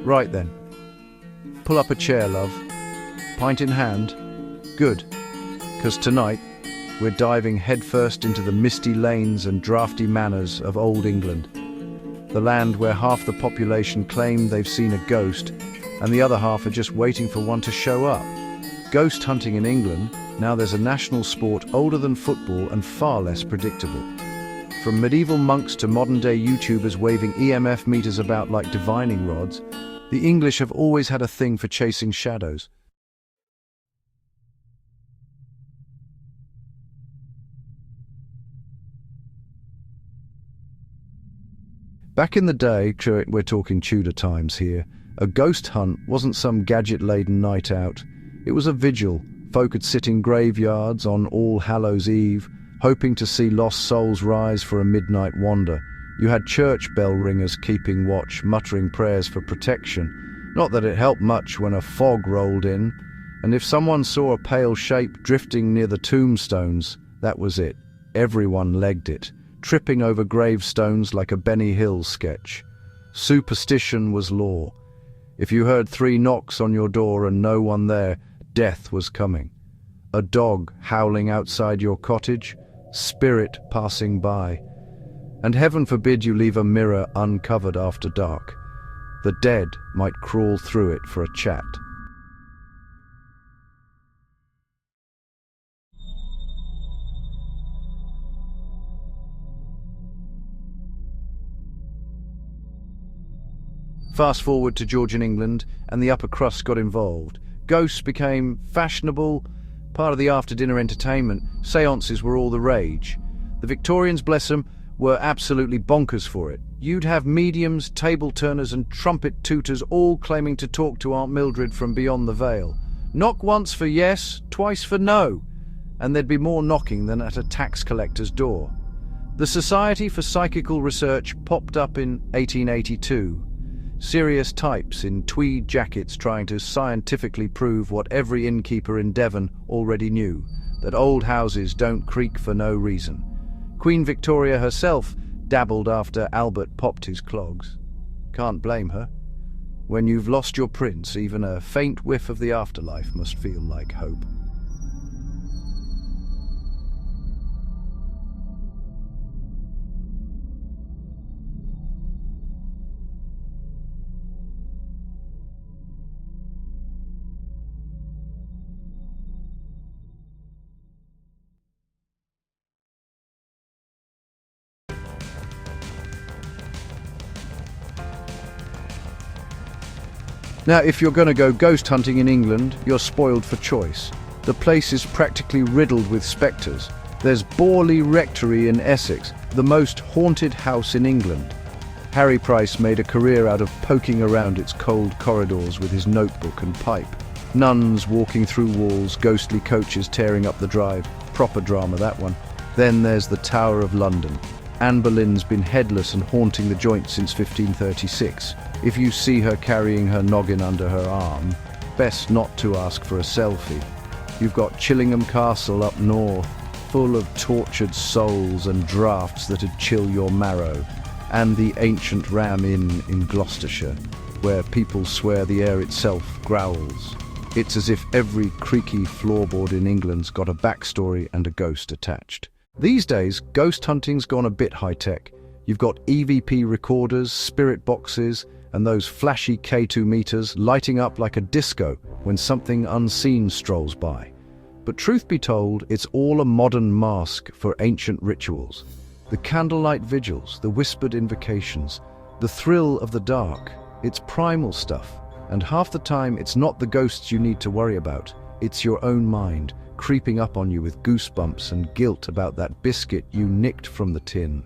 Right then. Pull up a chair, love. Pint in hand? Good. 'Cause tonight, we're diving headfirst into the misty lanes and drafty manors of Old England. The land where half the population claim they've seen a ghost, and the other half are just waiting for one to show up. Ghost hunting in England, now there's a national sport older than football and far less predictable. From medieval monks to modern-day YouTubers waving EMF meters about like divining rods, the English have always had a thing for chasing shadows. Back in the day, we're talking Tudor times here, a ghost hunt wasn't some gadget-laden night out. It was a vigil. Folk would sit in graveyards on All Hallows Eve, hoping to see lost souls rise for a midnight wander. You had church bell ringers keeping watch, muttering prayers for protection. Not that it helped much when a fog rolled in, and if someone saw a pale shape drifting near the tombstones, that was it. Everyone legged it, tripping over gravestones like a Benny Hill sketch. Superstition was law. If you heard 3 knocks on your door and no one there, death was coming. A dog howling outside your cottage, spirit passing by. And heaven forbid you leave a mirror uncovered after dark. The dead might crawl through it for a chat. Fast forward to Georgian England, and the upper crust got involved. Ghosts became fashionable, part of the after-dinner entertainment. Seances were all the rage. The Victorians, bless them, were absolutely bonkers for it. You'd have mediums, table-turners and trumpet tooters all claiming to talk to Aunt Mildred from beyond the veil. Knock once for yes, twice for no, and there'd be more knocking than at a tax collector's door. The Society for Psychical Research popped up in 1882. Serious types in tweed jackets trying to scientifically prove what every innkeeper in Devon already knew, that old houses don't creak for no reason. Queen Victoria herself dabbled after Albert popped his clogs. Can't blame her. When you've lost your prince, even a faint whiff of the afterlife must feel like hope. Now, if you're going to go ghost hunting in England, you're spoiled for choice. The place is practically riddled with spectres. There's Borley Rectory in Essex, the most haunted house in England. Harry Price made a career out of poking around its cold corridors with his notebook and pipe. Nuns walking through walls, ghostly coaches tearing up the drive. Proper drama, that one. Then there's the Tower of London. Anne Boleyn's been headless and haunting the joint since 1536. If you see her carrying her noggin under her arm, best not to ask for a selfie. You've got Chillingham Castle up north, full of tortured souls and draughts that'd chill your marrow, and the ancient Ram Inn in Gloucestershire, where people swear the air itself growls. It's as if every creaky floorboard in England's got a backstory and a ghost attached. These days, ghost hunting's gone a bit high-tech. You've got EVP recorders, spirit boxes, and those flashy K2 meters lighting up like a disco when something unseen strolls by. But truth be told, it's all a modern mask for ancient rituals. The candlelight vigils, the whispered invocations, the thrill of the dark. It's primal stuff, and half the time it's not the ghosts you need to worry about. It's your own mind, creeping up on you with goosebumps and guilt about that biscuit you nicked from the tin.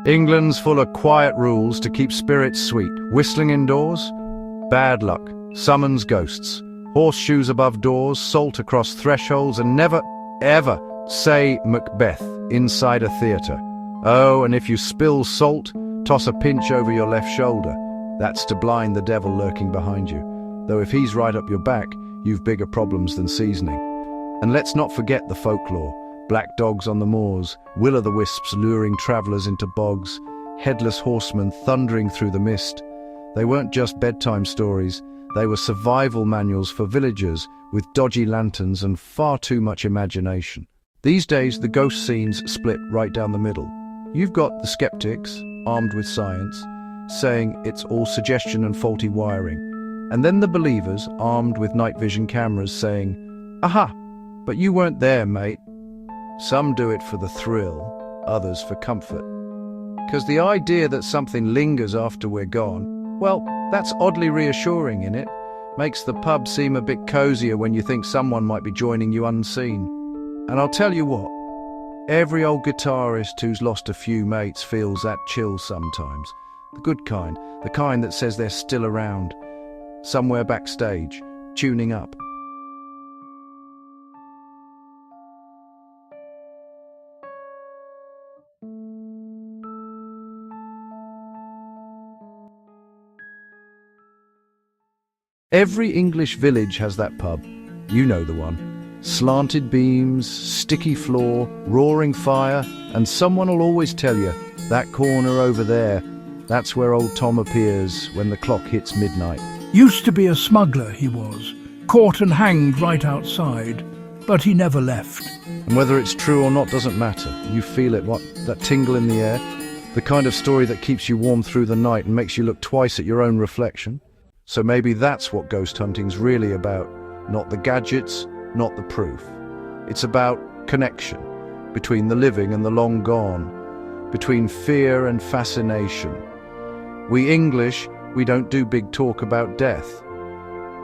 England's full of quiet rules to keep spirits sweet. Whistling indoors? Bad luck. Summons ghosts. Horseshoes above doors, salt across thresholds, and never, ever say Macbeth inside a theatre. Oh, and if you spill salt, toss a pinch over your left shoulder. That's to blind the devil lurking behind you. Though if he's right up your back, you've bigger problems than seasoning. And let's not forget the folklore. Black dogs on the moors, will-o'-the-wisps luring travellers into bogs, headless horsemen thundering through the mist. They weren't just bedtime stories, they were survival manuals for villagers with dodgy lanterns and far too much imagination. These days, the ghost scenes split right down the middle. You've got the skeptics, armed with science, saying it's all suggestion and faulty wiring. And then the believers, armed with night vision cameras, saying, "Aha, but you weren't there, mate." Some do it for the thrill, others for comfort. Because the idea that something lingers after we're gone, well, that's oddly reassuring, innit? Makes the pub seem a bit cozier when you think someone might be joining you unseen. And I'll tell you what, every old guitarist who's lost a few mates feels that chill sometimes. The good kind, the kind that says they're still around, somewhere backstage, tuning up. Every English village has that pub. You know the one. Slanted beams, sticky floor, roaring fire, and someone will always tell you, that corner over there, that's where old Tom appears when the clock hits midnight. Used to be a smuggler, he was, caught and hanged right outside, but he never left. And whether it's true or not doesn't matter. You feel it, what? That tingle in the air? The kind of story that keeps you warm through the night and makes you look twice at your own reflection? So maybe that's what ghost hunting's really about. Not the gadgets, not the proof. It's about connection between the living and the long gone, between fear and fascination. We English, we don't do big talk about death.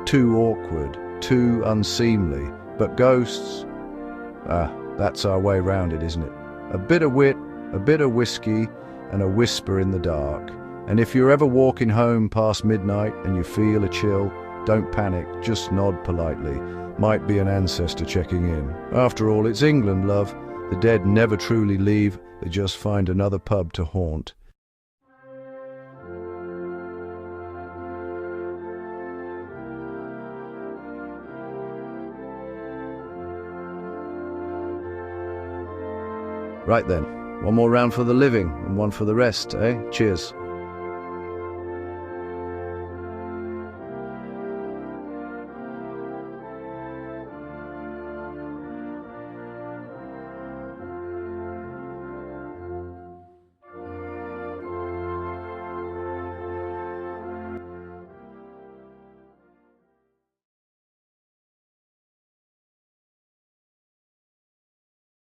Too awkward, too unseemly. But ghosts, that's our way round it, isn't it? A bit of wit, a bit of whiskey, and a whisper in the dark. And if you're ever walking home past midnight and you feel a chill, don't panic, just nod politely. Might be an ancestor checking in. After all, it's England, love. The dead never truly leave, they just find another pub to haunt. Right then, one more round for the living and one for the rest, eh? Cheers.